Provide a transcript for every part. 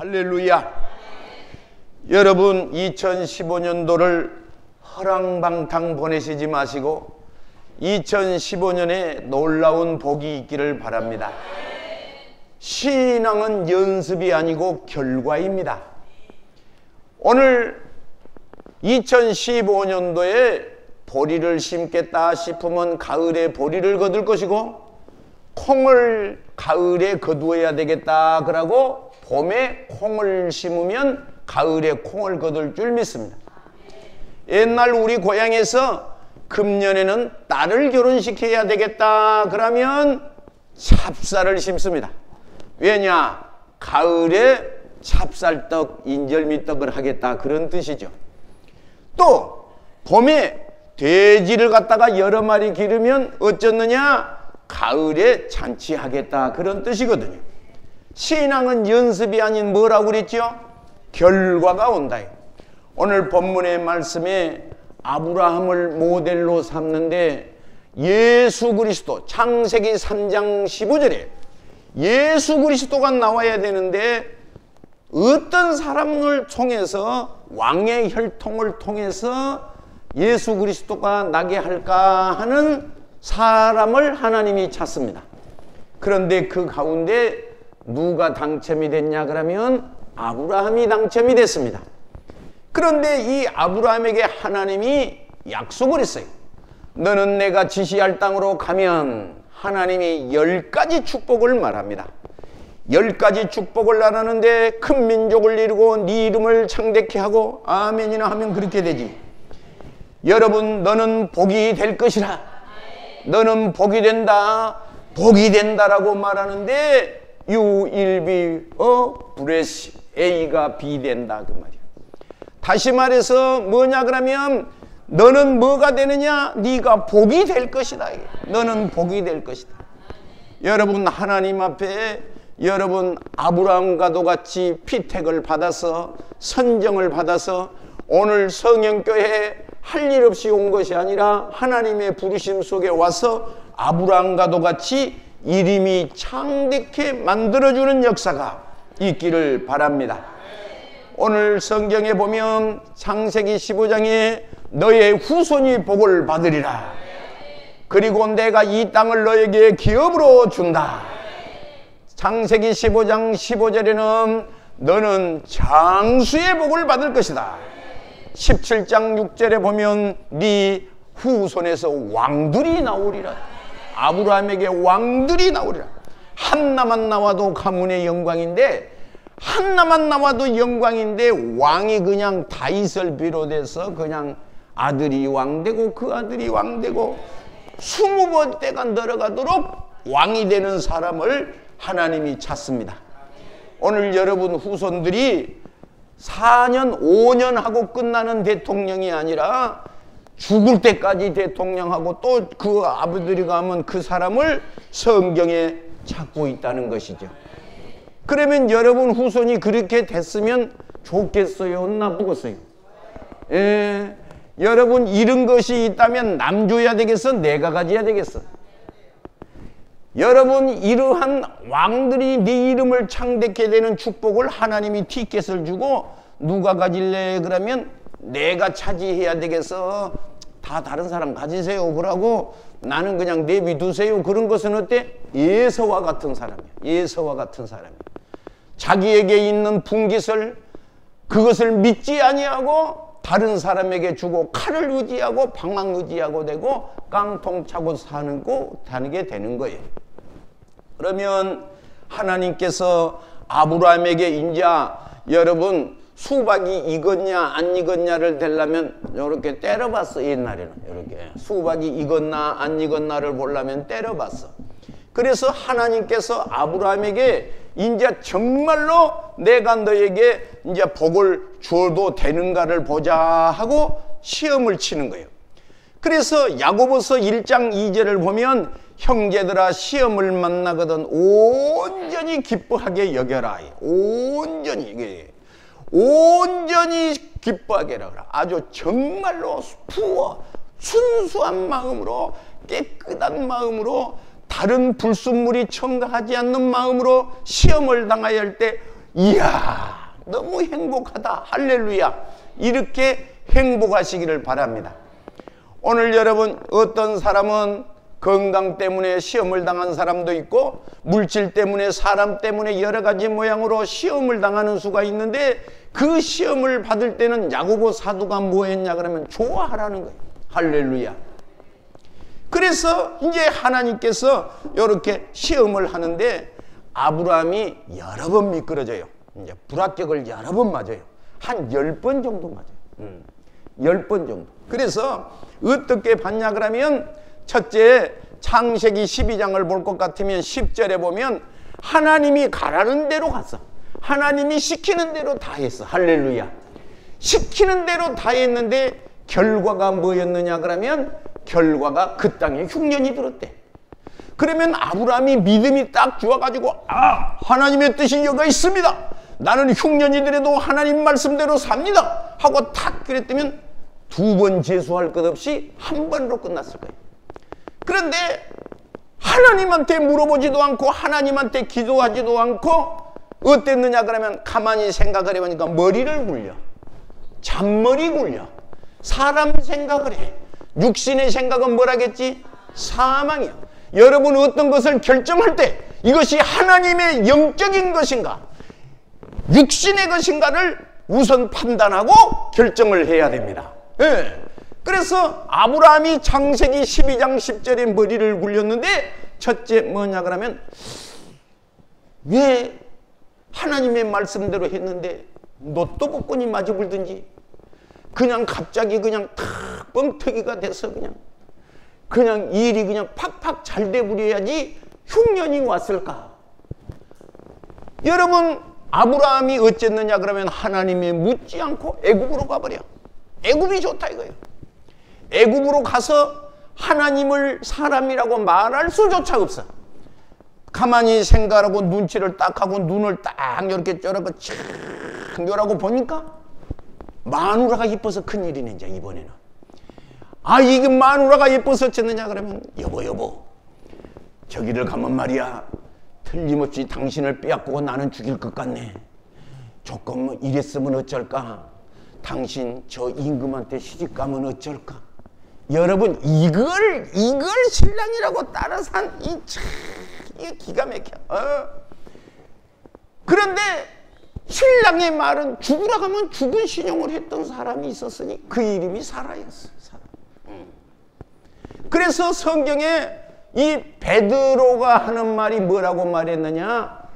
할렐루야. 여러분 2015년도를 허랑방탕 보내시지 마시고 2015년에 놀라운 복이 있기를 바랍니다. 신앙은 연습이 아니고 결과입니다. 오늘 2015년도에 보리를 심겠다 싶으면 가을에 보리를 거둘 것이고, 콩을 가을에 거두어야 되겠다 그러고 봄에 콩을 심으면 가을에 콩을 거둘 줄 믿습니다. 옛날 우리 고향에서 금년에는 딸을 결혼시켜야 되겠다 그러면 찹쌀을 심습니다. 왜냐? 가을에 찹쌀떡, 인절미떡을 하겠다 그런 뜻이죠. 또 봄에 돼지를 갖다가 여러 마리 기르면 어쩌느냐? 가을에 잔치하겠다 그런 뜻이거든요. 신앙은 연습이 아닌 뭐라고 그랬죠? 결과가 온다. 오늘 본문의 말씀에 아브라함을 모델로 삼는데 예수 그리스도, 창세기 3장 15절에 예수 그리스도가 나와야 되는데 어떤 사람을 통해서, 왕의 혈통을 통해서 예수 그리스도가 나게 할까 하는 사람을 하나님이 찾습니다. 그런데 그 가운데 누가 당첨이 됐냐 그러면 아브라함이 당첨이 됐습니다. 그런데 이 아브라함에게 하나님이 약속을 했어요. 너는 내가 지시할 땅으로 가면, 하나님이 10가지 축복을 말합니다. 10가지 축복을 말하는데 큰 민족을 이루고 네 이름을 창대케 하고 아멘이나 하면 그렇게 되지. 여러분, 너는 복이 될 것이라, 너는 복이 된다, 복이 된다라고 말하는데 You will be blessed, A가 B 된다 그 말이야. 다시 말해서 뭐냐 그러면 너는 뭐가 되느냐? 네가 복이 될 것이다. 너는 복이 될 것이다. 여러분, 하나님 앞에 여러분 아브라함과도 같이 피택을 받아서 선정을 받아서 오늘 성령교회에 할 일 없이 온 것이 아니라 하나님의 부르심 속에 와서 아브라함과도 같이 이름이 창대케 만들어주는 역사가 있기를 바랍니다. 오늘 성경에 보면 창세기 15장에 너의 후손이 복을 받으리라. 그리고 내가 이 땅을 너에게 기업으로 준다. 창세기 15장 15절에는 너는 장수의 복을 받을 것이다. 17장 6절에 보면 네 후손에서 왕들이 나오리라. 아브라함에게 왕들이 나오리라. 한나만 나와도 가문의 영광인데, 한나만 나와도 영광인데 왕이 그냥 다윗을 비롯해서 그냥 아들이 왕되고 그 아들이 왕되고 20번 때가 늘어가도록 왕이 되는 사람을 하나님이 찾습니다. 오늘 여러분 후손들이 4년 5년 하고 끝나는 대통령이 아니라 죽을 때까지 대통령하고 또 그 아버들이 가면 그 사람을 성경에 찾고 있다는 것이죠. 그러면 여러분 후손이 그렇게 됐으면 좋겠어요? 나쁘겠어요? 여러분 이런 것이 있다면 남 줘야 되겠어? 내가 가져야 되겠어? 여러분 이러한 왕들이 네 이름을 창대케 되는 축복을 하나님이 티켓을 주고 누가 가질래? 그러면 내가 차지해야 되겠어? 다 다른 사람 가지세요 그러고 나는 그냥 내비두세요. 그런 것은 어때? 예서와 같은 사람이야. 예서와 같은 사람이야. 자기에게 있는 분깃을, 그것을 믿지 아니하고 다른 사람에게 주고 칼을 의지하고 방망 의지하고 되고 깡통 차고 다니게 되는 거예요. 그러면 하나님께서 아브라함에게 인자 여러분 수박이 익었냐 안 익었냐를 대려면 이렇게 때려봤어. 옛날에는 이렇게 수박이 익었나 안 익었나를 보려면 때려봤어. 그래서 하나님께서 아브라함에게 이제 정말로 내가 너에게 이제 복을 주어도 되는가를 보자 하고 시험을 치는 거예요. 그래서 야고보서 1장 2절을 보면 형제들아 시험을 만나거든 온전히 기뻐하게 여겨라. 온전히 기뻐하게 여겨라. 아주 정말로 순수한 마음으로, 깨끗한 마음으로, 다른 불순물이 첨가하지 않는 마음으로 시험을 당하여 할 때 이야, 너무 행복하다. 할렐루야. 이렇게 행복하시기를 바랍니다. 오늘 여러분, 어떤 사람은 건강 때문에 시험을 당한 사람도 있고 물질 때문에, 사람 때문에 여러 가지 모양으로 시험을 당하는 수가 있는데, 그 시험을 받을 때는 야고보 사도가 뭐 했냐 그러면 좋아하라는 거예요. 할렐루야. 그래서 이제 하나님께서 이렇게 시험을 하는데 아브라함이 여러 번 미끄러져요. 이제 불합격을 여러 번 맞아요. 한 10번 정도 맞아요. 10번 정도. 그래서 어떻게 봤냐 그러면, 첫째, 창세기 12장을 볼 것 같으면 10절에 보면 하나님이 가라는 대로 갔어. 하나님이 시키는 대로 다 했어. 할렐루야. 시키는 대로 다 했는데 결과가 뭐였느냐 그러면, 결과가 그 땅에 흉년이 들었대. 그러면 아브라함이 믿음이 딱 좋아가지고, 하나님의 뜻이 여기가 있습니다. 나는 흉년이 들어도 하나님 말씀대로 삽니다 하고 탁 그랬다면 2번 재수할 것 없이 한 번으로 끝났을 거예요. 그런데 하나님한테 물어보지도 않고 하나님한테 기도하지도 않고 어땠느냐 그러면, 가만히 생각을 해보니까 머리를 굴려. 잔머리 굴려. 사람 생각을 해. 육신의 생각은 뭐라겠지? 사망이야. 여러분, 어떤 것을 결정할 때 이것이 하나님의 영적인 것인가, 육신의 것인가를 우선 판단하고 결정을 해야 됩니다. 네. 그래서 아브라함이 창세기 12장 10절에 머리를 굴렸는데, 첫째 뭐냐 그러면, 왜 하나님의 말씀대로 했는데 노또 복권이 마주 불든지 그냥 갑자기 그냥 탁 뻥튀기가 돼서 그냥 일이 그냥 팍팍 잘 돼버려야지 흉년이 왔을까? 여러분, 아브라함이 어쨌느냐 그러면 하나님이 묻지 않고 애굽으로 가버려. 애굽이 좋다 이거예요. 애굽으로 가서 하나님을 사람이라고 말할 수조차 없어. 가만히 생각하고 눈치를 딱 하고 눈을 딱 이렇게 쪄라고 착 요라고 보니까 마누라가 이뻐서 큰일이네. 이제 이번에는 이게 마누라가 예뻐서 어쨌느냐 그러면, 여보 저기를 가면 말이야 틀림없이 당신을 빼앗고 나는 죽일 것 같네. 조금 이랬으면 어쩔까? 당신 저 임금한테 시집가면 어쩔까? 여러분, 이걸 신랑이라고 따라 산 이게 기가 막혀. 그런데 신랑의 말은 죽으라 가면 죽은 신용을 했던 사람이 있었으니 그 이름이 사라였어. 사라. 그래서 성경에 이 베드로가 하는 말이 뭐라고 말했느냐?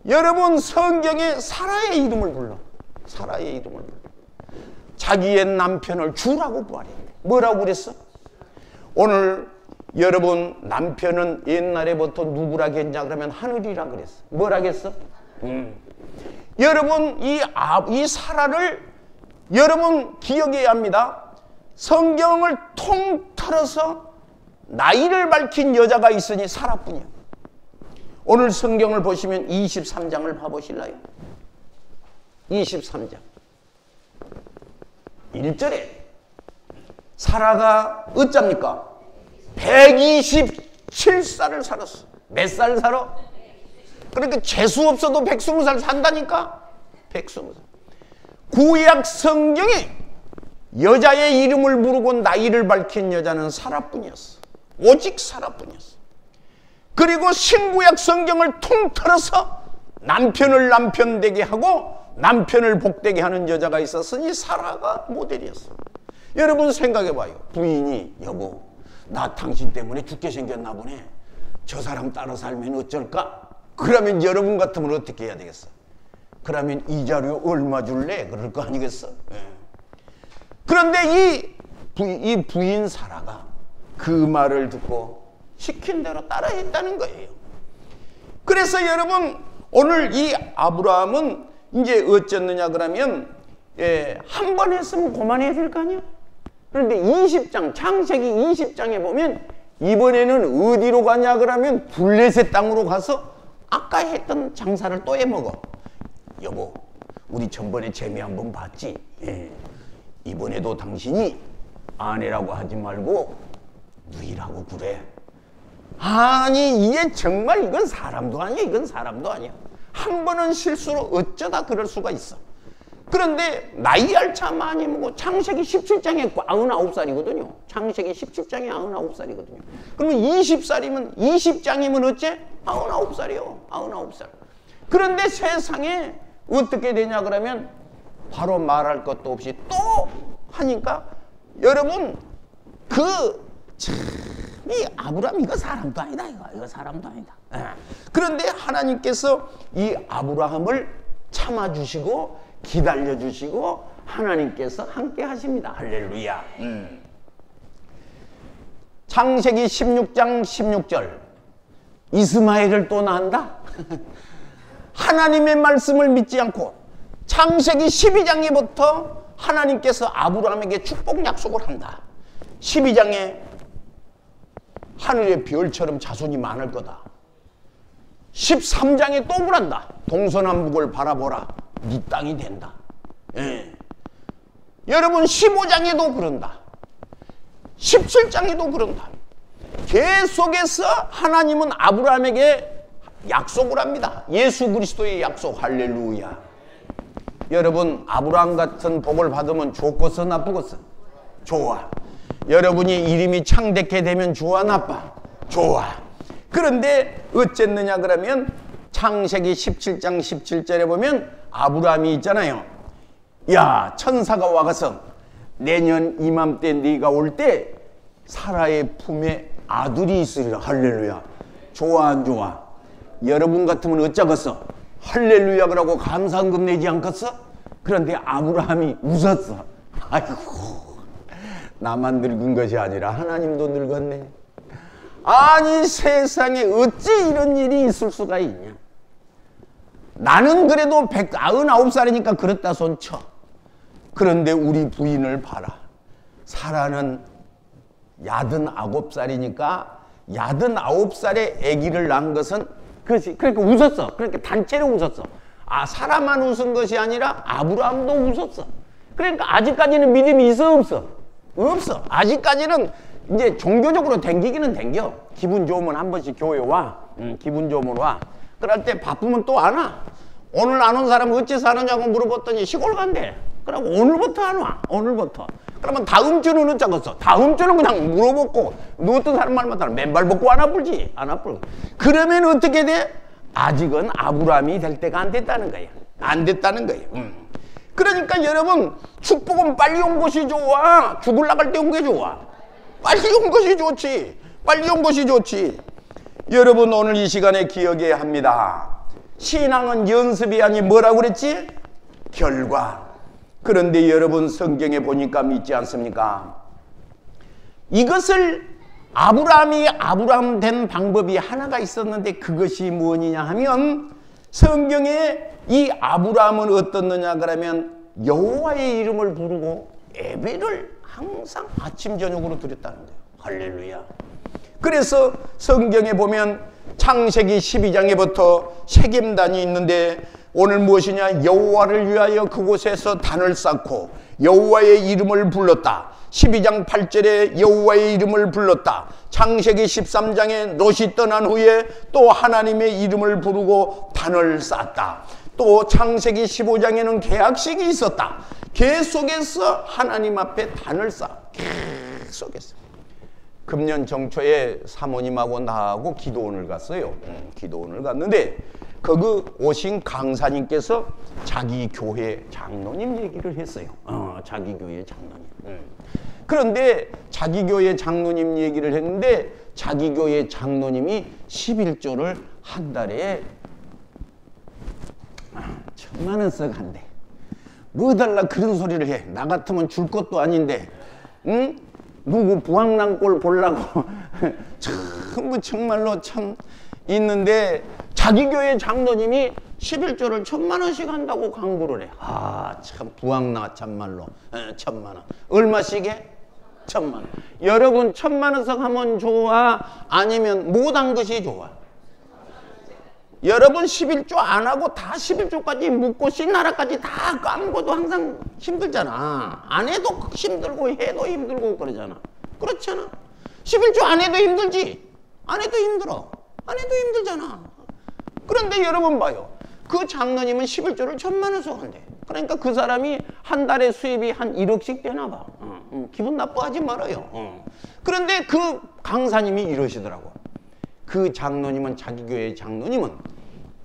여러분, 성경에 사라의 이름을 불러. 사라의 이름을 불러. 자기의 남편을 주라고 부활했네. 뭐라고 그랬어? 오늘 여러분, 남편은 옛날에부터 누구라 했냐 그러면 하늘이라 그랬어. 뭐라 했어? 여러분, 이 사라를 여러분 기억해야 합니다. 성경을 통틀어서 나이를 밝힌 여자가 있으니 사라뿐이야. 오늘 성경을 보시면 23장을 봐보실래요? 23장 1절에 사라가 어쩝니까? 127살을 살았어. 몇 살 살아? 그러니까 재수 없어도 120살 산다니까. 120살. 구약 성경에 여자의 이름을 부르고 나이를 밝힌 여자는 사라뿐이었어. 오직 사라뿐이었어. 그리고 신구약 성경을 통틀어서 남편을 남편 되게 하고 남편을 복되게 하는 여자가 있었으니 사라가 모델이었어. 여러분 생각해봐요. 부인이 여보 나 당신 때문에 죽게 생겼나 보네. 저 사람 따라 살면 어쩔까? 그러면 여러분 같으면 어떻게 해야 되겠어? 그러면 이자료 얼마 줄래? 그럴 거 아니겠어? 예. 그런데 이 부인 사라가 그 말을 듣고 시킨 대로 따라했다는 거예요. 그래서 여러분 오늘 이 아브라함은 이제 어쨌느냐 그러면 한 번 했으면 그만해야 될 거 아니야? 그런데 20장 창세기 20장에 보면 이번에는 어디로 가냐 그러면 블레셋 땅으로 가서 아까 했던 장사를 또 해먹어. 여보 우리 전번에 재미 한번 봤지? 예. 이번에도 당신이 아내라고 하지 말고 누이라고 그래. 아니 이게 정말 이건 사람도 아니야. 이건 사람도 아니야. 한 번은 실수로 어쩌다 그럴 수가 있어. 그런데 나이알 참 많이 먹고 창세기 17장에 99살이거든요. 창세기 17장에 99살이거든요. 그러면 20살이면 20장이면 어째? 99살이요. 99살. 그런데 세상에 어떻게 되냐 그러면 바로 말할 것도 없이 또 하니까 여러분 이 아브라함 이거 사람도 아니다. 이거 사람도 아니다. 그런데 하나님께서 이 아브라함을 참아주시고 기다려주시고 하나님께서 함께 하십니다. 할렐루야. 창세기 16장 16절 이스마엘을 또 낳는다. 하나님의 말씀을 믿지 않고 창세기 12장에부터 하나님께서 아브라함에게 축복 약속을 한다. 12장에 하늘의 별처럼 자손이 많을 거다. 13장에 또 그런다. 동서남북을 바라보라. 네 땅이 된다. 예. 여러분 15장에도 그런다. 17장에도 그런다. 계속해서 하나님은 아브라함에게 약속을 합니다. 예수 그리스도의 약속. 할렐루야. 여러분 아브라함 같은 복을 받으면 좋겠어 나쁘겠어? 좋아. 여러분이 이름이 창대케 되면 좋아 나빠? 좋아. 그런데 어쨌느냐 그러면 창세기 17장 17절에 보면 아브라함이 있잖아요. 야 천사가 와가서 내년 이맘때 네가 올 때 사라의 품에 아들이 있으리라. 할렐루야. 좋아 안 좋아? 여러분 같으면 어쩌겠어? 할렐루야 그러고 감사한금 내지 않겠어? 그런데 아브라함이 웃었어. 아이고 나만 늙은 것이 아니라 하나님도 늙었네. 아니 세상에 어찌 이런 일이 있을 수가 있냐. 나는 그래도 199살이니까 그렇다 손쳐. 그런데 우리 부인을 봐라. 사라는 89살이니까 89살에 아기를 낳은 것은 그렇지. 그러니까 웃었어. 그러니까 단체로 웃었어. 아 사라만 웃은 것이 아니라 아브라함도 웃었어. 그러니까 아직까지는 믿음이 있어 없어? 없어. 아직까지는 이제 종교적으로 댕기기는 댕겨. 기분 좋으면 한 번씩 교회 와. 기분 좋으면 와. 그럴 때 바쁘면 또 안 와. 오늘 안 온 사람 어째 사느냐고 물어봤더니 시골 간대. 그러고 오늘부터 안 와. 오늘부터. 그러면 다음 주는 어쩌겠어? 다음 주는 그냥 물어보고 너 어떤 사람 말만 따라 맨발 벗고 안 아플지? 안 아플. 그러면 어떻게 돼? 아직은 아브라함이 될 때가 안 됐다는 거야. 안 됐다는 거예요. 그러니까 여러분 축복은 빨리 온 것이 좋아? 죽을 나갈 때 온 게 좋아? 빨리 온 것이 좋지. 빨리 온 것이 좋지. 여러분 오늘 이 시간에 기억해야 합니다. 신앙은 연습이 아니 뭐라고 그랬지? 결과. 그런데 여러분 성경에 보니까 믿지 않습니까? 이것을 아브라함이 아브라함 된 방법이 하나가 있었는데 그것이 무엇이냐 하면 성경에 이 아브라함은 어떻느냐 그러면 여호와의 이름을 부르고 예배를 항상 아침 저녁으로 드렸다는 거예요. 할렐루야. 그래서 성경에 보면 창세기 12장에부터 세겜단이 있는데 오늘 무엇이냐? 여호와를 위하여 그곳에서 단을 쌓고 여호와의 이름을 불렀다. 12장 8절에 여호와의 이름을 불렀다. 창세기 13장에 롯이 떠난 후에 또 하나님의 이름을 부르고 단을 쌓았다. 또 창세기 15장에는 계약식이 있었다. 계속해서 하나님 앞에 단을 쌓아. 계속해서. 금년 정초에 사모님하고 나하고 기도원을 갔어요. 기도원을 갔는데 거기 오신 강사님께서 자기 교회 장로님 얘기를 했어요. 자기 교회 장로님. 그런데 자기 교회 장로님 얘기를 했는데 자기 교회 장로님이 11조를 한 달에 1000만 원 썩 한대. 뭐 달라 그런 소리를 해. 나 같으면 줄 것도 아닌데, 응? 누구 부황난 꼴 보려고 전부 정말로 참 있는데 자기 교회 장로님이 11조를 1000만 원씩 한다고 광고를 해. 아, 참 부황나 참말로. 1000만 원. 얼마씩 해? 1000만 원. 여러분 1000만 원씩 하면 좋아? 아니면 못한 것이 좋아? 여러분 11조 안 하고 다 11조까지 묻고 신나라까지 다 까먹어도 항상 힘들잖아. 안 해도 힘들고 해도 힘들고 그러잖아. 그렇잖아. 11조 안 해도 힘들지. 안 해도 힘들어. 안 해도 힘들잖아. 그런데 여러분 봐요. 그 장로님은 11조를 1,000만 원 쏘간대. 그러니까 그 사람이 한 달에 수입이 한 1억씩 되나 봐. 기분 나빠하지 말아요. 그런데 그 강사님이 이러시더라고. 그 장로님은, 자기 교회의 장로님은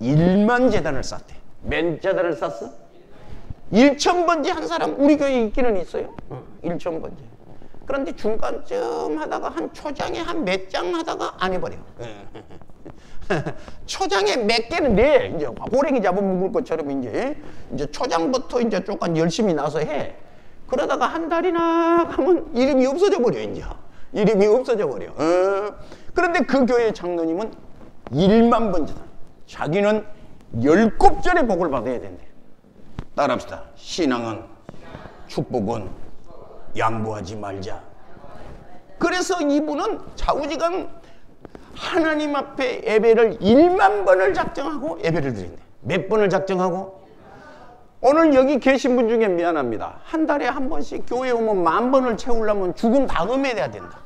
1만 재단을 쌌대. 몇 재단을 쌌어? 1,000번째 한 사람 우리 교회에 있기는 있어요. 1,000번째. 그런데 중간쯤 하다가 한 초장에 한 몇 장 하다가 안 해버려. 초장에 몇 개는 내. 이제 호랭이 잡아먹을 것처럼 이제 초장부터 이제 조금 열심히 나서 해. 그러다가 한 달이나 가면 이름이 없어져 버려, 이제. 이름이 없어져 버려. 그런데 그 교회 장로님은 1만 번 전에 자기는 10곱절의 복을 받아야 된대. 따라합시다. 신앙은, 축복은 양보하지 말자. 그래서 이분은 좌우지간 하나님 앞에 예배를 1만 번을 작정하고 예배를 드린대. 몇 번을 작정하고? 오늘 여기 계신 분 중에 미안합니다. 한 달에 한 번씩 교회 오면 10,000번을 채우려면 죽은 다음에 돼야 된다.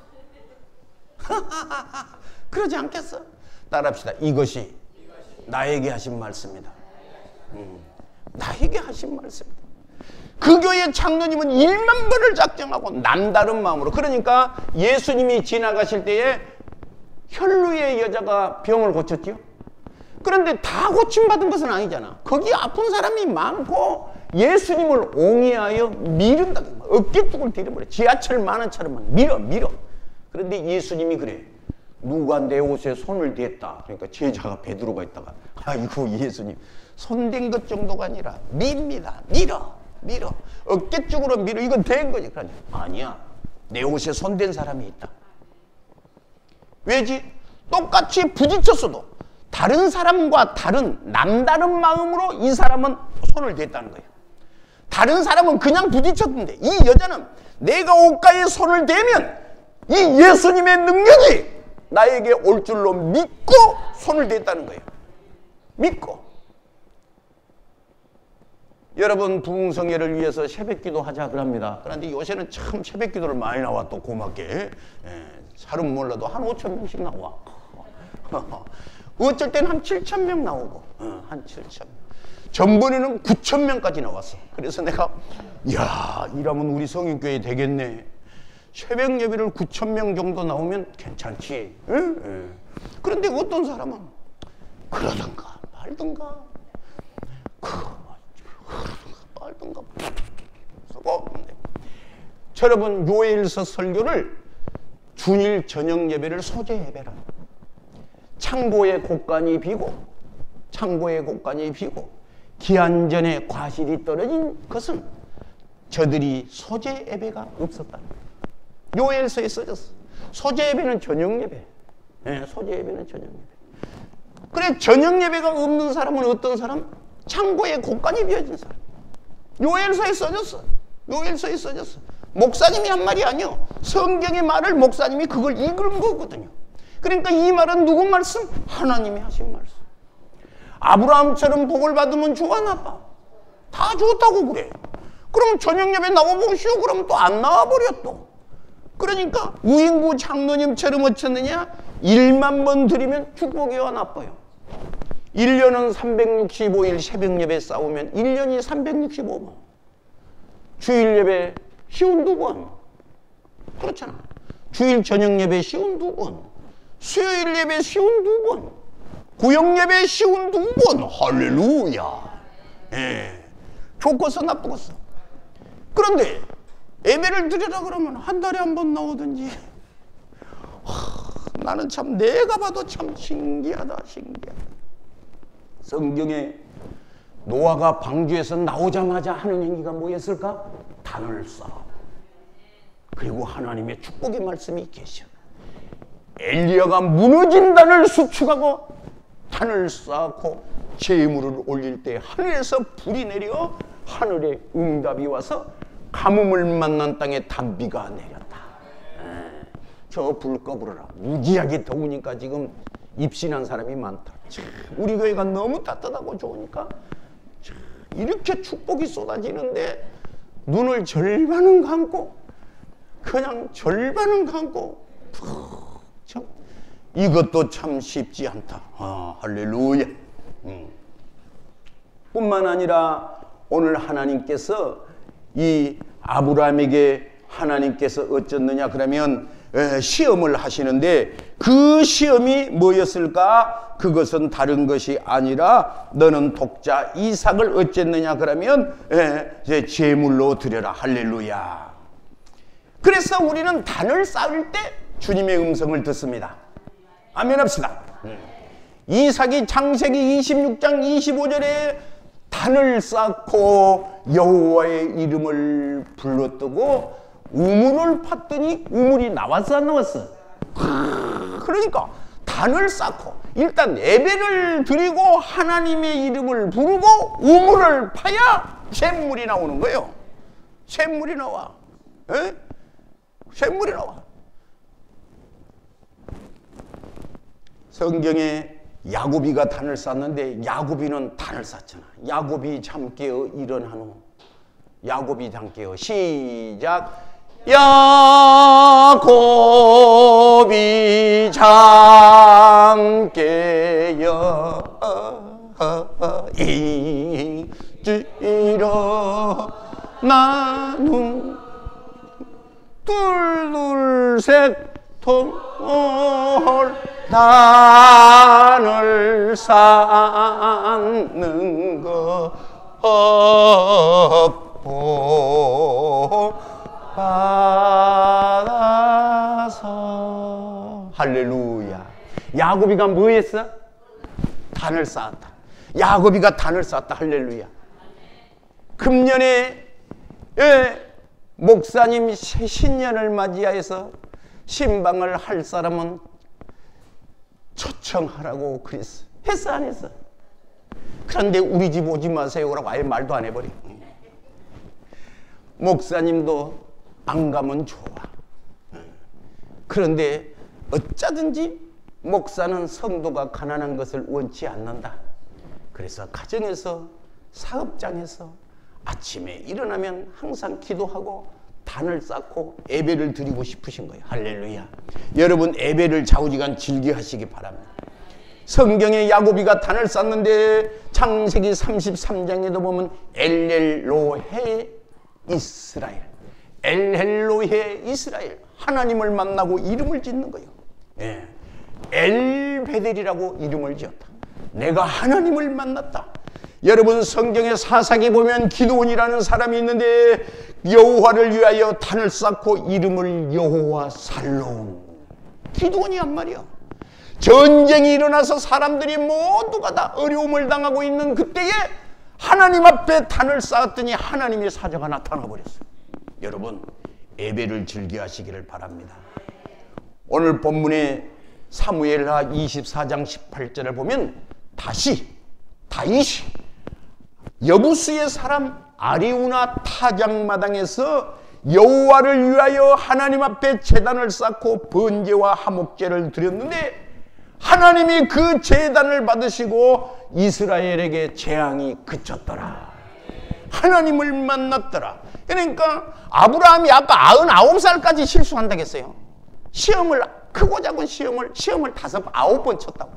그러지 않겠어? 따라합시다. 이것이 나에게 하신 말씀이다. 나에게 하신 말씀이다. 그 교회 장로님은 1만 번을 작정하고 남다른 마음으로. 그러니까 예수님이 지나가실 때에 혈루의 여자가 병을 고쳤지요. 그런데 다 고침받은 것은 아니잖아. 거기 아픈 사람이 많고 예수님을 옹이하여 미룬다. 어깨뚝을 들여버려. 지하철 많은 차를 막 밀어. 그런데 예수님이 그래. 누가 내 옷에 손을 댔다. 그러니까 제자가 베드로가 있다가, 아이고 예수님, 손댄 것 정도가 아니라 밀어. 어깨쪽으로 밀어. 이건 된 거지. 그러니 아니야. 내 옷에 손댄 사람이 있다. 왜지? 똑같이 부딪혔어도 다른 사람과 다른 남다른 마음으로 이 사람은 손을 댔다는 거예요. 다른 사람은 그냥 부딪혔는데 이 여자는 내가 옷가에 손을 대면 이 예수님의 능력이 나에게 올 줄로 믿고 손을 댔다는 거예요. 믿고. 여러분, 부흥성회를 위해서 새벽기도 하자 그럽니다. 그런데 요새는 참 새벽기도를 많이 나와. 또 고맙게. 잘은 몰라도 한 5,000명씩 나와. 어쩔 때는 한 7,000명 나오고, 한 7,000명. 전번에는 9,000명까지 나왔어. 그래서 내가, 이야, 이러면 우리 성인교회 되겠네. 새벽 예배를 9,000명 정도 나오면 괜찮지. 그런데 어떤 사람은 그러든가 말든가 여러분, 요엘서 설교를 주일 저녁 예배를 소재 예배라. 창고의 곳간이 비고 기한 전에 과실이 떨어진 것은 저들이 소재 예배가 없었다. 요엘서에 써졌어. 소재 예배는 저녁 예배. 소재 예배는 저녁 예배. 그래, 저녁 예배가 없는 사람은 어떤 사람? 창고의 곳간이 비어진 사람. 요엘서에 써졌어. 목사님이 한 말이 아니요. 성경의 말을 목사님이 그걸 이끌은 거거든요. 그러니까 이 말은 누구 말씀? 하나님이 하신 말씀. 아브라함처럼 복을 받으면 좋아 나빠? 다 좋다고 그래. 그럼 저녁 예배 나와보시오. 그러면 또 안 나와버려 또. 그러니까 우잉구 장로님처럼 어쩌느냐? 1만 번 드리면 축복이 와 나빠요. 1년은 365일 새벽 예배 싸우면 1년이 365번. 주일 예배 쉬운 2번. 그렇잖아. 주일 저녁 예배 쉬운 2번. 수요일 예배 쉬운 2번. 구역 예배 쉬운 2번. 할렐루야. 좋겠어 나쁘겠어. 그런데 예배를 드리라 그러면 한 달에 한 번 나오든지. 나는 참 내가 봐도 참 신기하다. 성경에 노아가 방주에서 나오자마자 하는 행위가 뭐였을까? 단을 쌓아. 그리고 하나님의 축복의 말씀이 계셔. 엘리야가 무너진 단을 수축하고 단을 쌓고 제물을 올릴 때 하늘에서 불이 내려 하늘에 응답이 와서 가뭄을 만난 땅에 단비가 내렸다. 저 불 꺼부러라. 무지하게 더우니까 지금 입신한 사람이 많다. 우리 교회가 너무 따뜻하고 좋으니까 이렇게 축복이 쏟아지는데 눈을 절반은 감고 그냥 절반은 감고 참 이것도 참 쉽지 않다. 할렐루야. 뿐만 아니라 오늘 하나님께서 이 아브라함에게 하나님께서 어쩌느냐 그러면 시험을 하시는데 그 시험이 뭐였을까? 그것은 다른 것이 아니라 너는 독자 이삭을 어쨌느냐 그러면 제물로 드려라. 할렐루야. 그래서 우리는 단을 쌓을 때 주님의 음성을 듣습니다. 아멘 합시다. 이삭이 창세기 26장 25절에 단을 쌓고 여호와의 이름을 불렀더고 우물을 팠더니 우물이 나왔어 안 나왔어? 그러니까 단을 쌓고 일단 예배를 드리고 하나님의 이름을 부르고 우물을 파야 샘물이 나오는 거예요. 샘물이 나와. 에? 샘물이 나와. 성경에 야곱이가 단을 쌓는데 야곱이는 단을 쌓잖아. 야곱이 잠 깨어 일어난 후 야곱이 잠 깨어 시작. 야곱이 잠 깨어 일어나는 둘둘셋 단을 쌓는 것 받아서. 할렐루야. 야곱이가 뭐 했어? 단을 쌓았다. 야곱이가 단을 쌓았다. 할렐루야. 금년에 목사님 신년을 맞이해서 신방을 할 사람은 초청하라고 그랬어. 했어 안 했어? 그런데 우리 집 오지 마세요라고 아예 말도 안 해버려. 목사님도 안 가면 좋아. 그런데 어쩌든지 목사는 성도가 가난한 것을 원치 않는다. 그래서 가정에서 사업장에서 아침에 일어나면 항상 기도하고 단을 쌓고 예배를 드리고 싶으신 거예요. 할렐루야. 여러분 예배를 좌우지간 즐겨하시기 바랍니다. 성경에 야곱이가 단을 쌓는데 창세기 33장에도 보면 엘렐로헤 이스라엘, 엘렐로헤 이스라엘, 하나님을 만나고 이름을 짓는 거예요. 엘베델이라고 이름을 지었다. 내가 하나님을 만났다. 여러분 성경의 사사기 보면 기드온이라는 사람이 있는데 여호와를 위하여 단을 쌓고 이름을 여호와 살로움. 기드온이란 말이야. 전쟁이 일어나서 사람들이 모두가 다 어려움을 당하고 있는 그때에 하나님 앞에 단을 쌓았더니 하나님의 사자가 나타나 버렸어요. 여러분 예배를 즐겨하시기를 바랍니다. 오늘 본문의 사무엘하 24장 18절을 보면 다시 다윗이 여부수의 사람 아리우나 타작마당에서 여호와를 위하여 하나님 앞에 제단을 쌓고 번제와 화목제를 드렸는데 하나님이 그 제단을 받으시고 이스라엘에게 재앙이 그쳤더라. 하나님을 만났더라. 그러니까 아브라함이 아까 99살까지 실수한다고 했어요. 시험을 크고 작은 시험을 9번 쳤다고.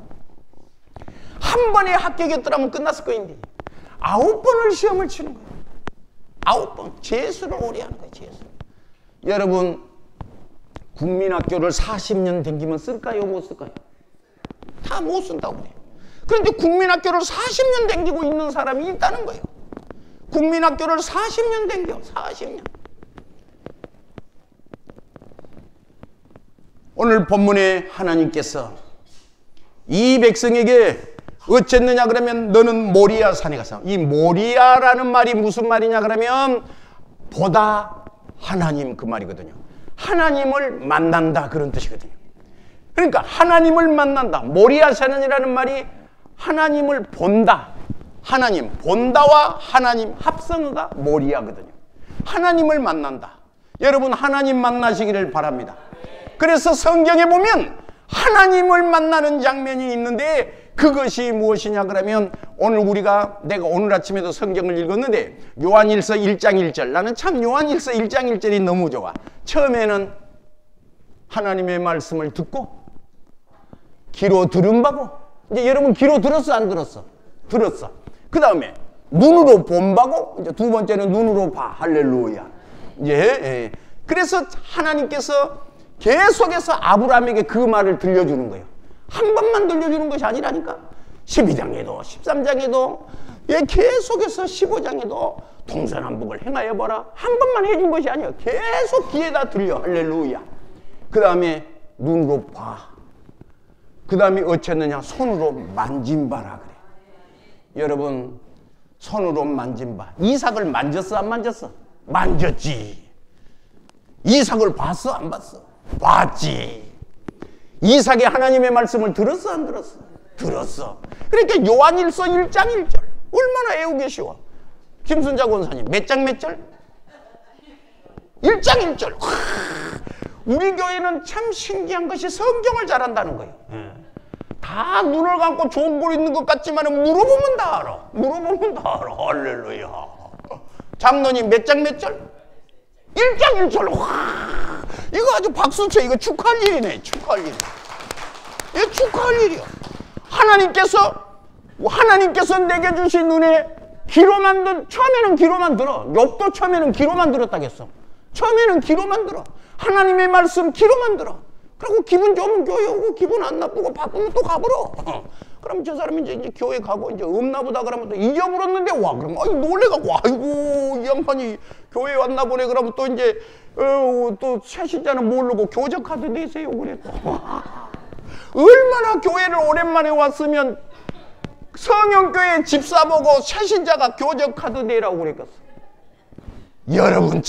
한 번에 합격했더라면 끝났을 거인데 9번을 시험을 치는 거예요. 9번. 재수를 오래 하는 거예요. 재수. 여러분 국민학교를 40년 댕기면 쓸까요? 못 쓸까요? 다 못 쓴다고 그래요. 그런데 국민학교를 40년 댕기고 있는 사람이 있다는 거예요. 국민학교를 40년 댕겨. 40년. 오늘 본문에 하나님께서 이 백성에게 어쨌느냐 그러면 너는 모리아 산에 가서, 이 모리아라는 말이 무슨 말이냐 그러면 보다 하나님 그 말이거든요. 하나님을 만난다 그런 뜻이거든요. 그러니까 하나님을 만난다. 모리아 산이라는 말이 하나님을 본다. 하나님 본다와 하나님 합성어가 모리아거든요. 하나님을 만난다. 여러분 하나님 만나시기를 바랍니다. 그래서 성경에 보면 하나님을 만나는 장면이 있는데 그것이 무엇이냐 그러면 내가 오늘 아침에도 성경을 읽었는데 요한일서 1장 1절. 나는 참 요한일서 1장 1절이 너무 좋아. 처음에는 하나님의 말씀을 듣고 귀로 들은 바고, 이제 여러분 귀로 들었어 안 들었어? 들었어. 그 다음에 눈으로 본다고 이제 두 번째는 눈으로 봐. 할렐루야. 예. 그래서 하나님께서 계속해서 아브라함에게 그 말을 들려주는 거예요. 한 번만 들려주는 것이 아니라니까. 12장에도 13장에도 계속해서 15장에도 동서남북을 행하여 보라. 한 번만 해준 것이 아니에요. 계속 귀에다 들려. 할렐루야. 그 다음에 눈으로 봐. 그 다음에 어쨌느냐? 손으로 만진바라 그래. 여러분, 손으로 만진바. 이삭을 만졌어 안 만졌어? 만졌지. 이삭을 봤어 안 봤어? 봤지. 이삭이 하나님의 말씀을 들었어 안 들었어? 들었어. 그러니까 요한일서 1장 1절 얼마나 애우기 쉬워. 김순자 권사님 몇 장 몇 절? 1장 1절. 우리 교회는 참 신기한 것이 성경을 잘한다는 거예요. 다 눈을 감고 좋은 걸 있는 것 같지만 물어보면 다 알아. 물어보면 다 알아. 할렐루야. 장로님 몇 장 몇 절? 1장 1절. 이거 아주 박수쳐. 이거 축하할 일이네. 축하할 일. 이거 축하할 일이야. 하나님께서 내게 주신 은혜, 귀로만 처음에는 귀로만 들어. 욥도 처음에는 귀로만 들었다겠어. 처음에는 귀로만 들어. 하나님의 말씀 귀로만 들어. 그리고 기분 좋으면 교회 오고 기분 안 나쁘고 바쁘면 또 가버려. 그럼 저 사람이 이제 교회 가고 이제 없나보다 그러면 또 잊어버렸는데 와. 그러면 놀래가고 아이고 이 양반이 교회 왔나 보네. 그러면 또 이제 또 새신자는 모르고 교적 카드 내세요 그래 또. 얼마나 교회를 오랜만에 왔으면 성형교회 집사 보고 새신자가 교적 카드 내라고 그랬겠어. 여러분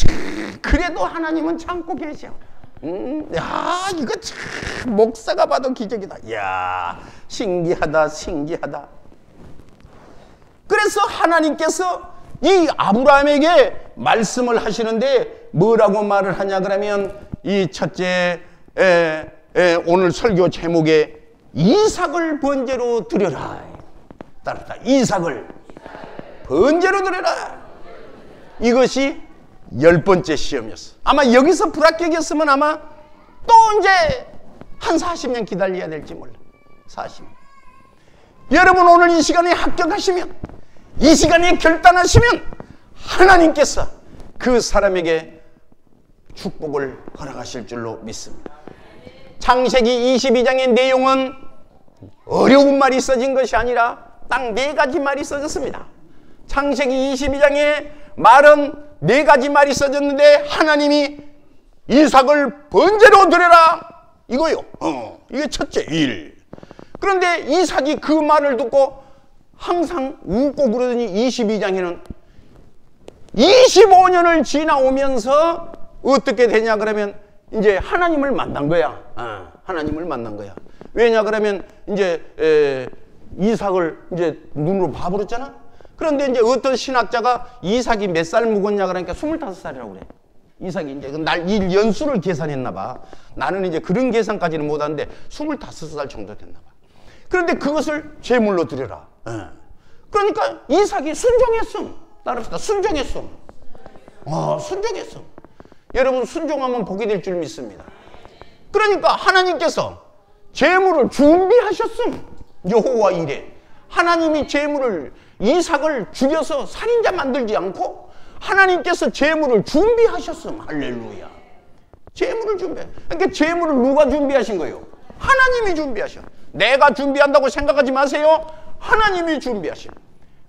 그래도 하나님은 참고 계셔. 야 이거 참 목사가 봐도 기적이다. 야 신기하다 신기하다. 그래서 하나님께서 이 아브라함에게 말씀을 하시는데 뭐라고 말을 하냐 그러면 이 첫째 오늘 설교 제목에 이삭을 번제로 드려라. 따랐다. 이삭을 번제로 드려라. 이것이 10번째 시험이었어. 아마 여기서 불합격이었으면 아마 또 이제 한 40년 기다려야 될지 몰라. 40년. 여러분 오늘 이 시간에 합격하시면, 이 시간에 결단하시면 하나님께서 그 사람에게 축복을 허락하실 줄로 믿습니다. 창세기 22장의 내용은 어려운 말이 써진 것이 아니라 딱 4가지 말이 써졌습니다. 창세기 22장의 말은 4가지 말이 써졌는데 하나님이 이삭을 번제로 드려라 이거요. 이게 첫째 일. 그런데 이삭이 그 말을 듣고 항상 웃고 그러더니 22장에는 25년을 지나오면서 어떻게 되냐 그러면 이제 하나님을 만난 거야. 하나님을 만난 거야. 왜냐 그러면 이제 이삭을 이제 눈으로 봐버렸잖아. 그런데 이제 어떤 신학자가 이삭이 몇 살 묵었냐 그러니까 25살이라고 그래. 이삭이 이제 이 연수를 계산했나 봐. 나는 이제 그런 계산까지는 못하는데 25살 정도 됐나 봐. 그런데 그것을 제물로 드려라. 그러니까 이삭이 순종했음. 따릅시다. 순종했음. 순종했음. 여러분 순종하면 복이 될 줄 믿습니다. 그러니까 하나님께서 제물을 준비하셨음. 여호와 이레. 하나님이 제물을 이삭을 죽여서 살인자 만들지 않고 하나님께서 제물을 준비하셨음. 할렐루야. 제물을 준비해. 그러니까 제물을 누가 준비하신 거예요? 하나님이 준비하셔. 내가 준비한다고 생각하지 마세요. 하나님이 준비하셔.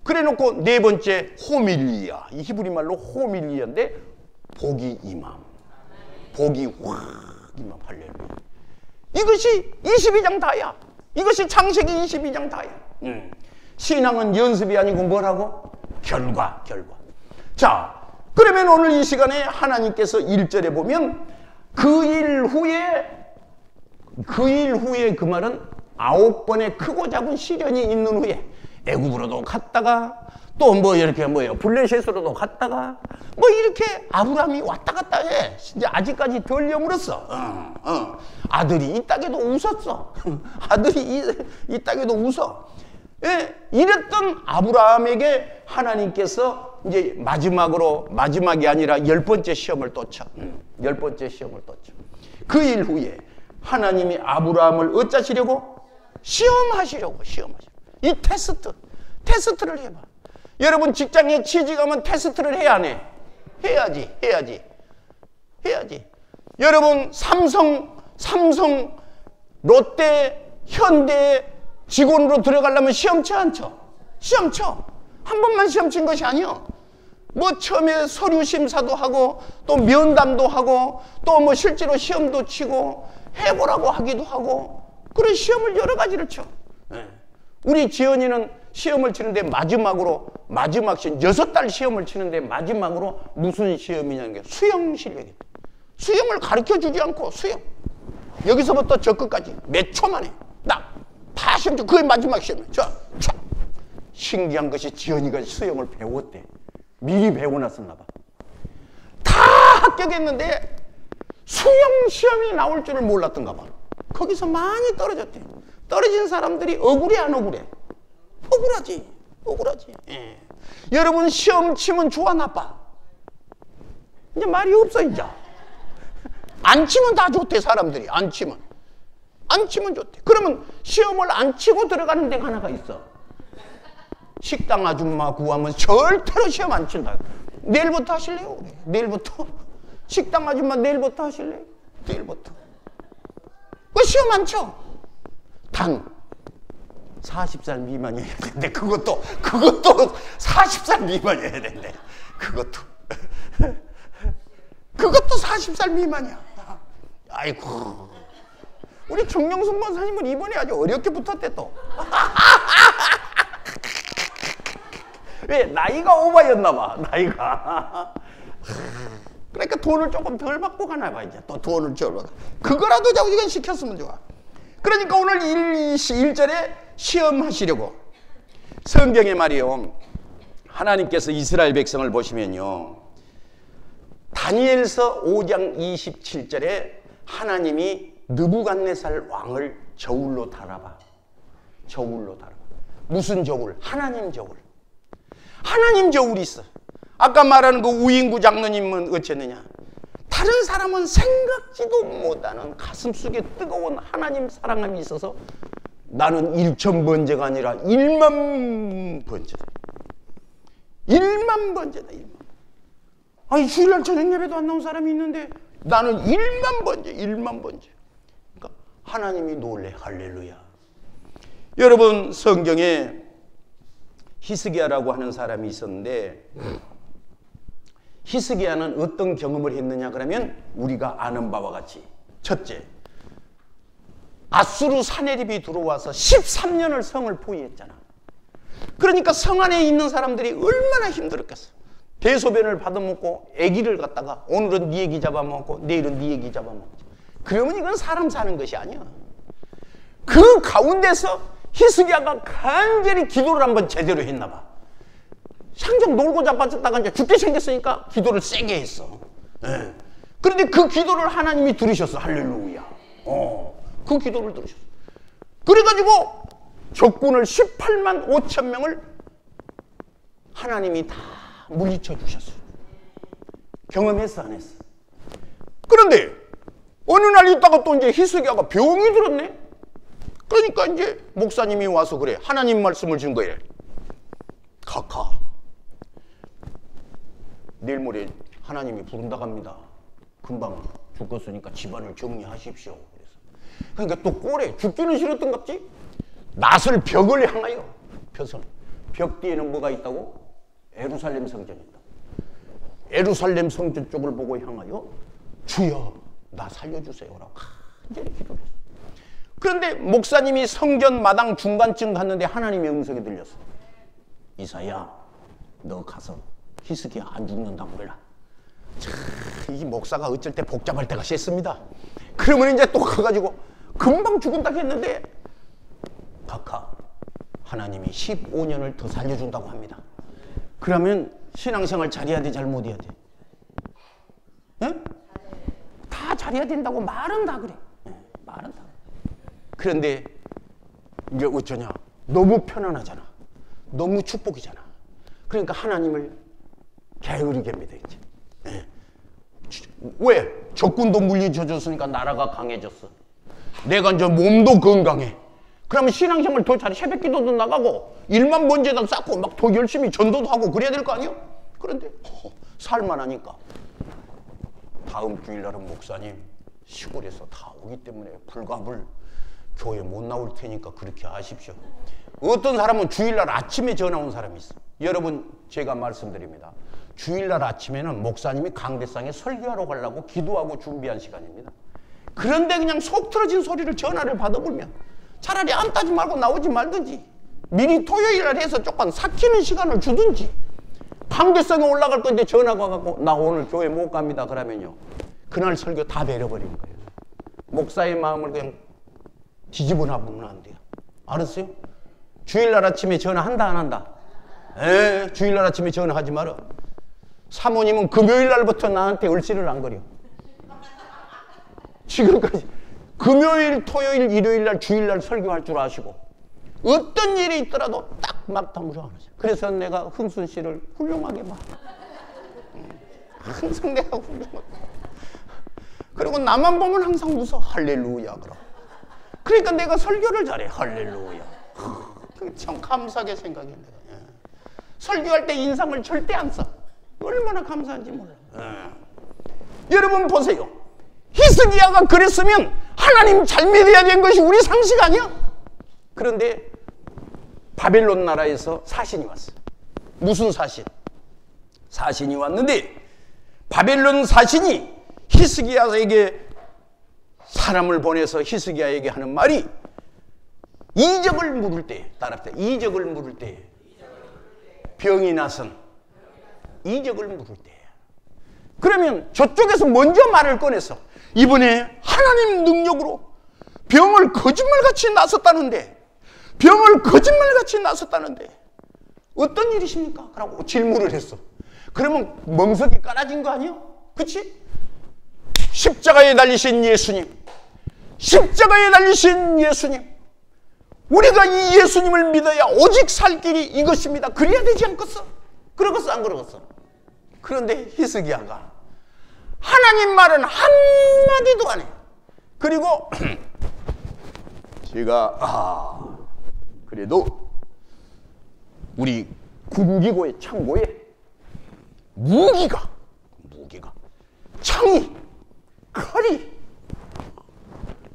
그래놓고 4번째 호밀리아. 이 히브리 말로 호밀리아인데 복이 임함. 복이 확 임함. 할렐루야. 이것이 22장 다야. 이것이 창세기 22장 다야. 신앙은 연습이 아니고 뭐라고? 결과. 자, 그러면 오늘 이 시간에 하나님께서 1절에 보면 그 일 후에 그 말은 9번의 크고 작은 시련이 있는 후에 애굽으로도 갔다가 또 뭐 이렇게 블레셋으로도 갔다가 뭐 이렇게 아브라함이 왔다 갔다 해. 이제 아직까지 덜 여물었어. 아들이 이 땅에도 웃었어. 아들이 이 땅에도 웃어. 예, 이랬던 아브라함에게 하나님께서 이제 마지막이 아니라 10번째 시험을 또 쳐. 10번째 시험을 또 쳐. 그 일 후에 하나님이 아브라함을 어쩌시려고? 시험하시려고. 이 테스트를 해봐. 여러분 직장에 취직하면 테스트를 해야 안 해? 해야지. 여러분 삼성, 롯데, 현대 직원으로 들어가려면 시험 쳐 안 쳐? 시험 쳐. 한 번만 시험 친 것이 아니야. 뭐 처음에 서류 심사도 하고 또 면담도 하고 또 뭐 실제로 시험도 치고 해보라고 하기도 하고 그런 시험을 여러 가지를 쳐. 우리 지연이는 시험을 치는데 마지막 시험 6달 시험을 치는데 마지막으로 무슨 시험이냐는 게 수영 실력이야. 수영을 가르쳐 주지 않고 수영 여기서부터 저 끝까지 몇 초 만에 다 시험 쳐. 그게 마지막 시험이야. 신기한 것이 지연이가 수영을 배웠대. 미리 배워놨었나 봐. 다 합격했는데 수영 시험이 나올 줄을 몰랐던가 봐. 거기서 많이 떨어졌대. 떨어진 사람들이 억울해 안 억울해? 억울하지. 예. 여러분 시험 치면 좋아 나빠? 이제 말이 없어 이제. 안 치면 다 좋대. 사람들이 안 치면 좋대. 그러면 시험을 안 치고 들어가는 데가 하나가 있어. 식당 아줌마 구하면 절대로 시험 안 친다. 내일부터 하실래요? 내일부터? 식당 아줌마 내일부터 하실래요? 내일부터. 왜 시험 안 쳐? 단 40살 미만이어야 되는데 그것도 40살 미만이어야 되는데 그것도 40살 미만이야. 아이고 우리 정영순 권사님은 이번에 아주 어렵게 붙었대 또. 왜? 나이가 오바였나 봐. 나이가. 그러니까 돈을 조금 덜 받고 가나 봐. 이제 또 돈을 덜 받고. 그거라도 자기가 시켰으면 좋아. 그러니까 오늘 1절에 시험하시려고 성경에 말이요 하나님께서 이스라엘 백성을 보시면요 다니엘서 5장 27절에 하나님이 느부갓네살 왕을 저울로 달아봐. 무슨 저울? 하나님 저울이 있어. 아까 말하는 그 우인구 장로님은 어쨌느냐? 다른 사람은 생각지도 못하는 가슴속에 뜨거운 하나님 사랑함이 있어서 나는 1,000번째가 아니라 1만 번째다. 1만 번째다. 아니 주일날 저녁 예배도 안 나온 사람이 있는데 나는 1만 번째. 그러니까 하나님이 놀래. 할렐루야. 여러분 성경에 히스기야라고 하는 사람이 있었는데 히스기야는 어떤 경험을 했느냐 그러면 우리가 아는 바와 같이 첫째 아수르 사내립이 들어와서 13년을 성을 포위했잖아. 그러니까 성 안에 있는 사람들이 얼마나 힘들었겠어. 대소변을 받아먹고 아기를 갖다가 오늘은 네 아기 잡아먹고 내일은 네 아기 잡아먹고. 그러면 이건 사람 사는 것이 아니야. 그 가운데서 히스기야가 간절히 기도를 한번 제대로 했나 봐. 상정 놀고 자빠졌다가 이제 죽게 생겼으니까 기도를 세게 했어. 예. 그런데 그 기도를 하나님이 들으셨어. 할렐루야. 그 기도를 들으셨어. 그래가지고 적군을 18만 5천 명을 하나님이 다 물리쳐 주셨어. 경험했어 안 했어? 그런데 어느 날 있다가 또 이제 히스기야가 병이 들었네. 그러니까 이제 목사님이 와서 그래. 하나님 말씀을 준 거예요. 카카. 내일 모레 하나님이 부른다고 합니다. 금방 죽었으니까 집안을 정리하십시오. 그래서. 그러니까 또 꼴에 죽기는 싫었던갑지? 낫을 벽을 향하여 벽 뒤에는 뭐가 있다고? 예루살렘 성전이 있다. 예루살렘 성전 쪽을 보고 향하여 주여 나 살려주세요라고 간절히 기도를 했어. 그런데 목사님이 성전 마당 중간쯤 갔는데 하나님의 음성이 들렸어. 이사야 너 가서 히스기야 안 죽는다고 그래라. 이 목사가 어쩔 때 복잡할 때가 싫습니다. 그러면 이제 또 가가지고 금방 죽은다고 했는데 각하 하나님이 15년을 더 살려준다고 합니다. 그러면 신앙생활 잘해야 돼 잘 못해야 돼? 예? 다 잘해야 된다고 말은 다 그래. 말은 다. 그런데 이제 어쩌냐? 너무 편안하잖아. 너무 축복이잖아. 그러니까 하나님을 게으르게 믿어 이제. 예. 왜? 적군도 물리쳐줬으니까 나라가 강해졌어. 내가 이제 몸도 건강해. 그러면 신앙생활 더 잘해. 새벽기도도 나가고 일만 먼저다 쌓고 막 더 열심히 전도도 하고 그래야 될 거 아니에요? 그런데 살만하니까 다음 주일날은 목사님 시골에서 다 오기 때문에 불가불 교회 못 나올 테니까 그렇게 하십시오. 어떤 사람은 주일날 아침에 전화 온 사람이 있어. 여러분 제가 말씀드립니다. 주일날 아침에는 목사님이 강대상에 설교하러 가려고 기도하고 준비한 시간입니다. 그런데 그냥 속 틀어진 소리를 전화를 받아보면 차라리 안 따지 말고 나오지 말든지 미리 토요일날 해서 조금 삭히는 시간을 주든지 강대상에 올라갈 건데 전화가 와갖고 나 오늘 교회 못 갑니다 그러면요 그날 설교 다 내려버리는 거예요. 목사의 마음을 그냥 뒤집어 놔보면 안 돼요. 알았어요? 주일날 아침에 전화한다 안 한다? 주일날 아침에 전화하지 마라. 사모님은 금요일날부터 나한테 을씨를 안 거려. 지금까지 금요일, 토요일, 일요일날, 주일날 설교할 줄 아시고 어떤 일이 있더라도 딱 막담으로 하는 거죠. 그래서 내가 흥순 씨를 훌륭하게 봐. 항상 내가 훌륭하게. 그리고 나만 보면 항상 웃어. 할렐루야 그럼. 그러니까 내가 설교를 잘해. 할렐루야. 참 감사하게 생각해. 설교할 때 인상을 절대 안 써. 얼마나 감사한지 몰라. 여러분 보세요. 히스기야가 그랬으면 하나님 잘 믿어야 된 것이 우리 상식 아니야? 그런데 바벨론 나라에서 사신이 왔어. 무슨 사신? 사신이 왔는데 바벨론 사신이 히스기야에게 사람을 보내서 히스기야에게 하는 말이 이적을 물을 때, 따라합시다. 이적을 물을 때, 병이 나선 이적을 물을 때. 그러면 저쪽에서 먼저 말을 꺼내서 이번에 하나님 능력으로 병을 거짓말같이 나섰다는데 어떤 일이십니까? 라고 질문을 했어. 그러면 멍석이 깔아진 거 아니야? 그치? 십자가에 달리신 예수님, 우리가 이 예수님을 믿어야 오직 살 길이 이것입니다. 그래야 되지 않겠어? 그러겠어 안 그러겠어? 그런데 히스기야가 하나님 말은 한마디도 안 해. 그리고 제가 그래도 우리 군기고의 창고에 무기가 창이, 칼이,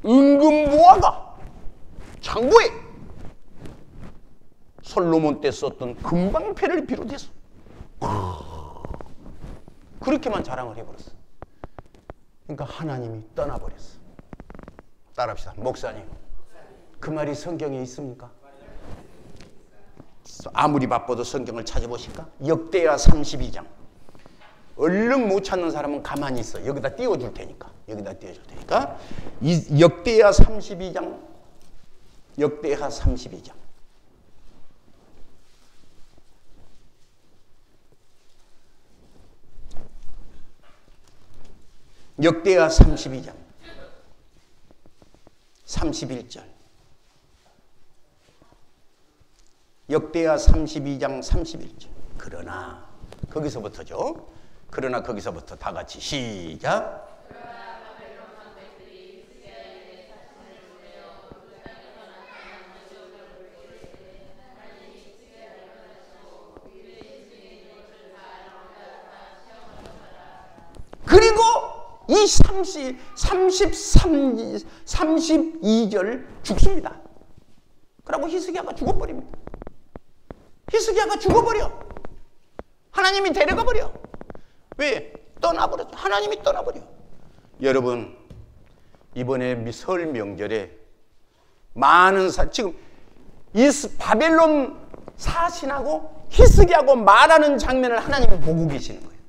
은금보화가 창고에 솔로몬 때 썼던 금방패를 비롯해서 그렇게만 자랑을 해버렸어. 그러니까 하나님이 떠나버렸어. 따라합시다. 목사님, 그 말이 성경에 있습니까? 아무리 바빠도 성경을 찾아보실까? 역대하 32장. 얼른 못 찾는 사람은 가만히 있어. 여기다 띄워줄 테니까. 이 역대하 32장. 역대하 32장. 역대하 32장 31절. 역대하 32장 31절. 그러나 거기서부터죠. 그러나 거기서부터 다 같이 시작. 그리고 이 32절 죽습니다. 그러고 히스기야가 죽어버립니다. 히스기야가 죽어버려. 하나님이 데려가 버려. 왜? 떠나버렸어. 하나님이 떠나버려. 여러분, 이번에 설 명절에 많은 지금 이 바벨론 사신하고 히스기야하고 말하는 장면을 하나님이 보고 계시는 거예요.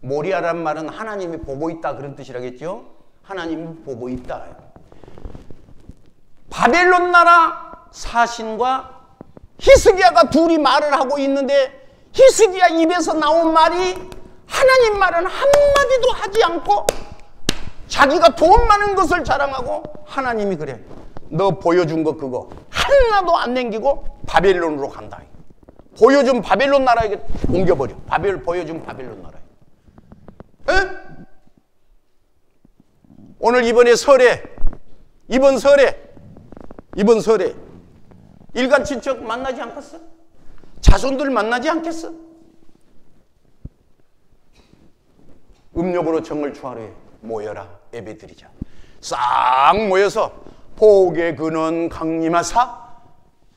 모리아란 말은 하나님이 보고 있다 그런 뜻이라겠죠? 하나님이 보고 있다. 바벨론 나라 사신과 히스기야가 둘이 말을 하고 있는데 히스기야 입에서 나온 말이 하나님 말은 한마디도 하지 않고 자기가 돈 많은 것을 자랑하고 하나님이 그래. 너 보여준 거 그거 하나도 안 남기고 바벨론으로 간다. 보여준 바벨론 나라에게 옮겨버려. 보여준 바벨론 나라에. 에? 오늘 이번 설에 이번 설에 일간 친척 만나지 않겠어? 자손들 만나지 않겠어? 음력으로 정을 추하루에 모여라 예배드리자. 싹 모여서 복의 근원 강림하사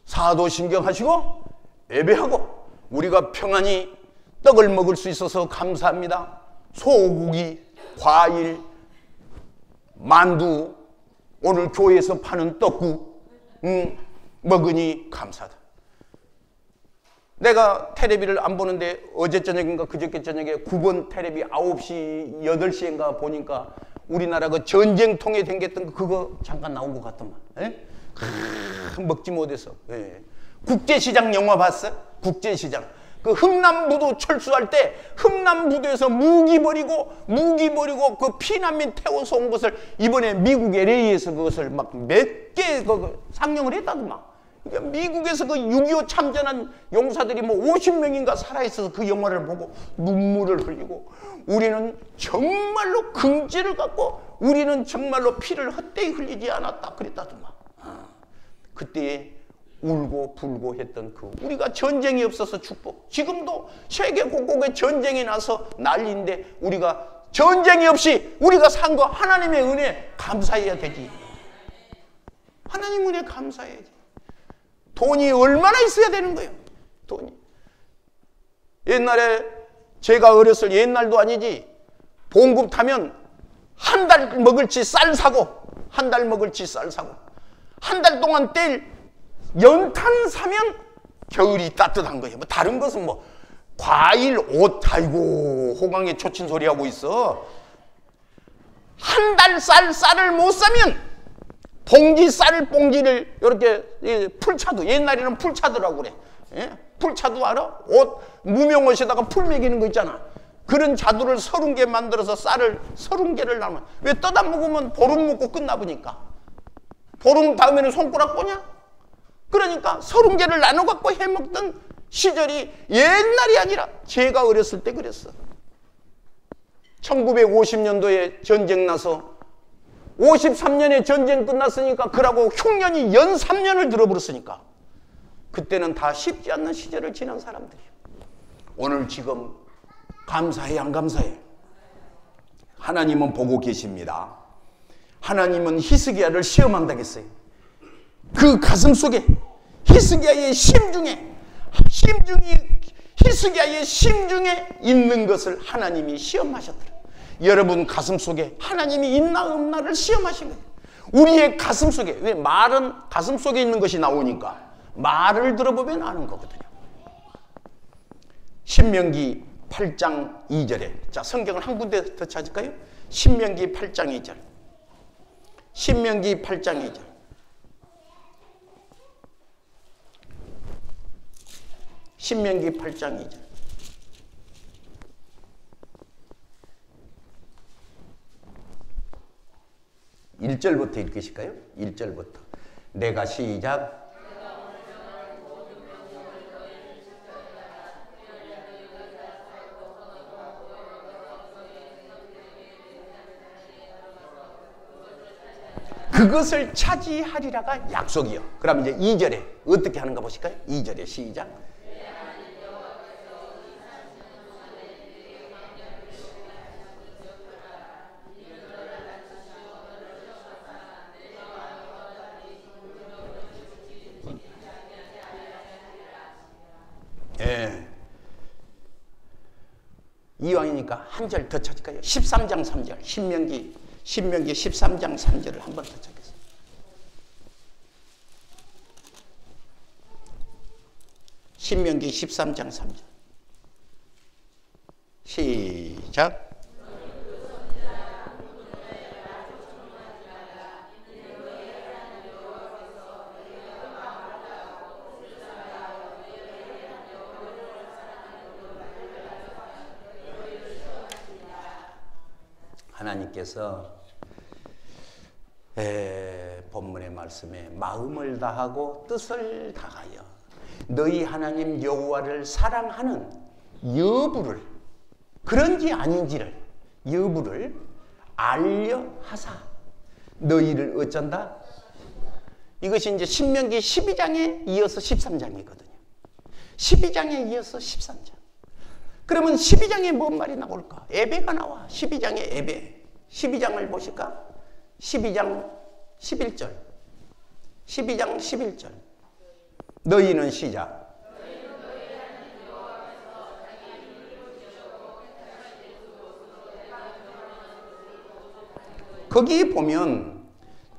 사도신경하시고 예배하고 우리가 평안히 떡을 먹을 수 있어서 감사합니다. 소고기, 과일, 만두, 오늘 교회에서 파는 떡국 먹으니 감사하다. 내가 텔레비를 안 보는데 어제 저녁인가 그저께 저녁에 9번 텔레비 9시, 8시인가 보니까 우리나라 그 전쟁통에 댕겼던 거 그거 잠깐 나온 것 같더만. 먹지 못해서. 예. 국제시장 영화 봤어? 국제시장. 그 흥남부도 철수할 때 흥남부도에서 무기 버리고 그 피난민 태워서 온 것을 이번에 미국 LA에서 그것을 막 몇 개 상영을 했다더만. 그러니까 미국에서 그 6.25 참전한 용사들이 뭐 50명인가 살아있어서 그 영화를 보고 눈물을 흘리고 우리는 정말로 긍지를 갖고 우리는 정말로 피를 헛되이 흘리지 않았다 그랬다더만. 그때에 울고 불고 했던 그 우리가 전쟁이 없어서 축복. 지금도 세계 곳곳에 전쟁이 나서 난리인데 우리가 전쟁이 없이 우리가 산 거 하나님의 은혜 감사해야 되지. 하나님 은혜 감사해야지. 돈이 얼마나 있어야 되는 거예요. 돈이. 옛날에 제가 어렸을 옛날도 아니지 봉급 타면 한 달 먹을지 쌀 사고 한 달 먹을지 쌀 사고 한 달 동안 뗄 연탄 사면 겨울이 따뜻한 거예요. 뭐 다른 것은 뭐 과일, 옷, 아이고 호강에 초친 소리 하고 있어. 한 달 쌀을 못 사면 봉지 쌀봉지를 이렇게 풀차도 옛날에는 풀차더라고 그래. 예? 풀차도 알아? 옷 무명옷에다가 풀 매기는 거 있잖아. 그런 자두를 30개 만들어서 쌀을 30개를 나눠. 왜 떠다 먹으면 보름 먹고 끝나 보니까. 보름 다음에는 손가락 보냐? 그러니까 30개를 나눠 갖고 해 먹던 시절이 옛날이 아니라 제가 어렸을 때 그랬어. 1950년도에 전쟁 나서 53년에 전쟁 끝났으니까 그러고 흉년이 연 3년을 들어버렸으니까 그때는 다 쉽지 않는 시절을 지난 사람들이에요. 오늘 지금 감사해 안 감사해? 하나님은 보고 계십니다. 하나님은 히스기야를 시험한다고 했어요. 그 가슴 속에 히스기야의 히스기야의 심중에 있는 것을 하나님이 시험하셨더라. 여러분 가슴 속에 하나님이 있나 없나를 시험하신 거예요. 우리의 가슴 속에, 왜 말은 가슴 속에 있는 것이 나오니까 말을 들어보면 아는 거거든요. 신명기 8장 2절에 자 성경을 한 군데 더 찾을까요? 신명기 8장 2절. 신명기 8장 2절. 신명기 8장 2절. (1절부터) 읽으실까요? 1절부터. 내가 시작. 그것을 차지하리라가 약속이요. 그럼 이제 2절에 어떻게 하는가 보실까요? 2절에 시작. 예. 이왕이니까 한 절 더 찾을까요? 13장 3절. 신명기 13장 3절을 한 번 더 찾겠습니다. 신명기 13장 3절. 시작. 하나님께서 본문의 말씀에 마음을 다하고 뜻을 다하여 너희 하나님 여호와를 사랑하는 여부를 그런지 아닌지를 여부를 알려 하사 너희를 어쩐다? 이것이 이제 신명기 12장에 이어서 13장이거든요. 12장에 이어서 13장. 그러면 12장에 뭔 말이 나올까? 예배가 나와. 12장에 예배. 12장을 보실까? 12장 11절. 12장 11절. 너희는 시작. 거기 보면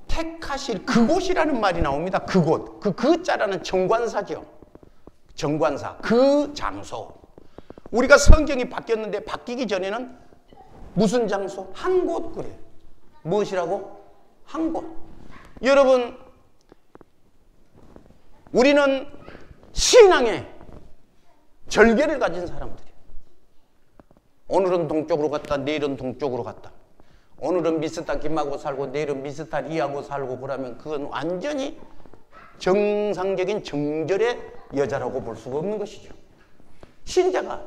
택하실 그곳이라는 말이 나옵니다. 그곳. 그 자라는 정관사죠. 정관사. 그 장소. 우리가 성경이 바뀌었는데 바뀌기 전에는 무슨 장소? 한 곳 그래. 무엇이라고? 한 곳. 여러분, 우리는 신앙의 절개를 가진 사람들이에요. 오늘은 동쪽으로 갔다 내일은 동쪽으로 갔다. 오늘은 미스터 김하고 살고 내일은 미스터 리하고 살고 그러면 그건 완전히 정상적인 정절의 여자라고 볼 수가 없는 것이죠. 신자가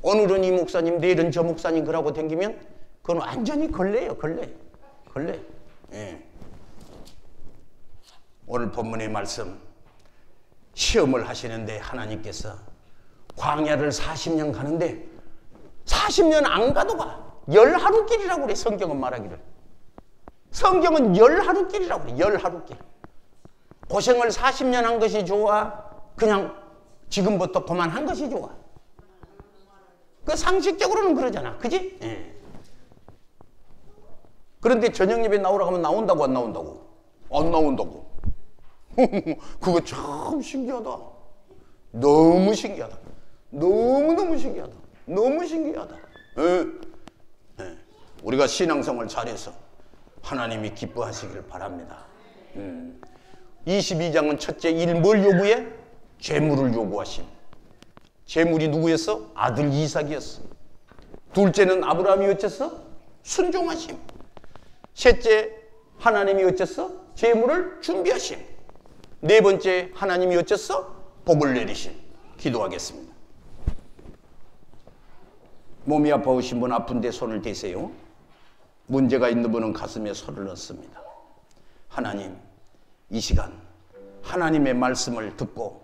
오늘은 이 목사님 내일은 저 목사님 그러고 댕기면 그건 완전히 걸레예요. 걸레. 예. 오늘 본문의 말씀 시험을 하시는데 하나님께서 광야를 40년 가는데 40년 안 가도 가. 10하루길이라고 그래. 성경은 말하기를. 성경은 10하루길이라고 그래. 10하루길. 고생을 40년 한 것이 좋아? 그냥 지금부터 그만한 것이 좋아? 그 상식적으로는 그러잖아. 그지? 예. 그런데 저녁 예배 나오라고 하면 나온다고 안 나온다고? 안 나온다고. 그거 참 신기하다. 너무 신기하다. 너무너무 신기하다. 너무 신기하다. 예. 예. 우리가 신앙생활 잘해서 하나님이 기뻐하시기를 바랍니다. 22장은 첫째 일 뭘 요구해? 재물을 요구하심. 재물이 누구였어? 아들 이삭이었어. 둘째는 아브라함이 어째서? 순종하심. 셋째 하나님이 어째서? 재물을 준비하심. 네 번째 하나님이 어째서? 복을 내리심. 기도하겠습니다. 몸이 아파오신 분 아픈데 손을 대세요. 문제가 있는 분은 가슴에 손을 넣습니다. 하나님, 이 시간 하나님의 말씀을 듣고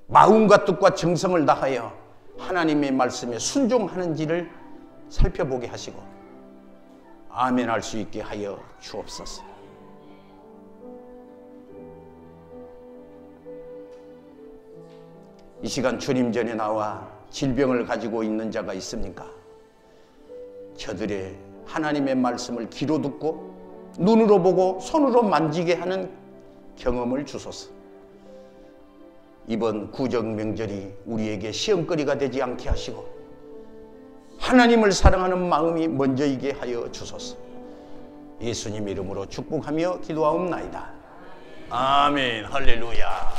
마음과 뜻과 정성을 다하여 하나님의 말씀에 순종하는지를 살펴보게 하시고 아멘 할 수 있게 하여 주옵소서. 이 시간 주님 전에 나와 질병을 가지고 있는 자가 있습니까? 저들의 하나님의 말씀을 귀로 듣고 눈으로 보고 손으로 만지게 하는 경험을 주소서. 이번 구정 명절이 우리에게 시험거리가 되지 않게 하시고 하나님을 사랑하는 마음이 먼저이게 하여 주소서. 예수님 이름으로 축복하며 기도하옵나이다. 아멘. 할렐루야.